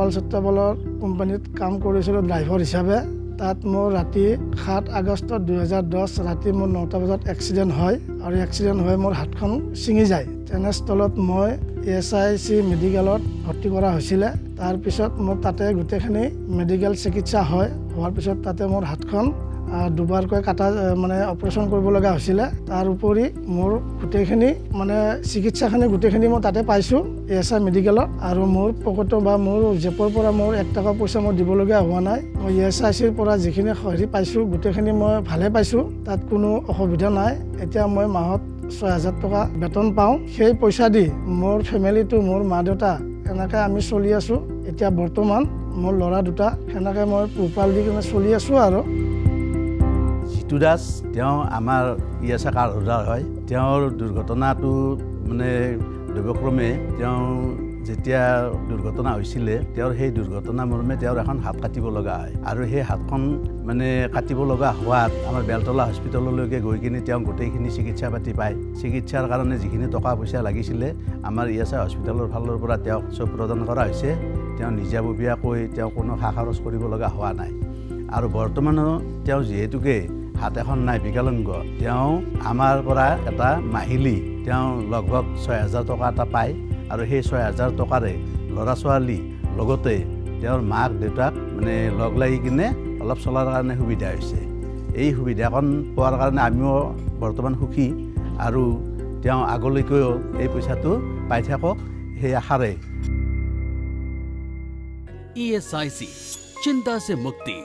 গোপাল সত্যপালৰ কোম্পানীত কাম কৰিছিলোঁ ড্ৰাইভাৰ হিচাপে। তাত মোৰ ৰাতি 7 আগষ্ট 2010 ৰাতি মোৰ 9টা বজাত এক্সিডেণ্ট হয় আৰু এক্সিডেণ্ট হৈ মোৰ হাতখন ছিঙি যায়। তেনেস্থলত মই SIC মেডিকেলত ভৰ্তি কৰা হৈছিলে। তাৰপিছত মোৰ তাতে গোটেইখিনি মেডিকেল চিকিৎসা হোৱাৰ পিছত তাতে মোৰ হাতখন দুবাৰকৈ কাটা অপাৰেশ্যন কৰিব লগা হৈছিলে। তাৰ উপৰি মোৰ গোটেইখিনি চিকিৎসাখিনি গোটেইখিনি মই তাতে পাইছোঁ SI মেডিকেলত। আৰু মোৰ পকেটৰ বা মোৰ জেপৰ পৰা মোৰ 1 টকা পইচা মই দিবলগীয়া হোৱা নাই। মই SICৰ পৰা যিখিনি পাইছোঁ গোটেইখিনি মই ভালে পাইছোঁ, তাত কোনো অসুবিধা নাই। এতিয়া মই মাহত 6,000 টকা বেতন পাওঁ। সেই পইচা দি মোৰ ফেমিলিটো, মোৰ মা দেউতা এনেকৈ আমি চলি আছোঁ। এতিয়া বৰ্তমান মোৰ ল'ৰা 2টা সেনেকৈ মই পোহপাল দি কিনে চলি আছোঁ। আৰু জিতু দাস তেওঁ আমাৰ ESI কাৰ্ড হোল্ডাৰ হয়। তেওঁৰ দুৰ্ঘটনাটো দুৰ্ঘক্ৰমে তেওঁ যেতিয়া দুৰ্ঘটনা হৈছিলে তেওঁৰ সেই দুৰ্ঘটনা মৰ্মে তেওঁৰ এখন হাত কাটিব লগা হয় আৰু সেই হাতখন কাটিব লগা হোৱাত আমাৰ বেলতলা হস্পিটেললৈকে গৈ কিনে তেওঁ গোটেইখিনি চিকিৎসা পাতি পায়। চিকিৎসাৰ কাৰণে যিখিনি টকা পইচা লাগিছিলে আমাৰ ESI হস্পিটেলৰ ফালৰ পৰা তেওঁক চব প্ৰদান কৰা হৈছে। তেওঁ নিজাববীয়াকৈ তেওঁ কোনো খা খৰচ কৰিব লগা হোৱা নাই। আৰু বৰ্তমানো তেওঁ যিহেতুকে হাত এখন নাই, বিকলাংগ, তেওঁ আমাৰ পৰা এটা মাহিলী তেওঁ লগভগ 6,000 টকা এটা পায়। আৰু সেই 6,000 টকাৰে ল'ৰা ছোৱালী লগতে তেওঁৰ মাক দেউতাক লগ লাগি কিনে অলপ চলাৰ কাৰণে সুবিধা হৈছে। এই সুবিধাকণ পোৱাৰ কাৰণে আমিও বৰ্তমান সুখী আৰু তেওঁ আগলৈকেও এই পইচাটো পাই থাকক সেই আশাৰে। ESIC, चिंता से मुक्ति।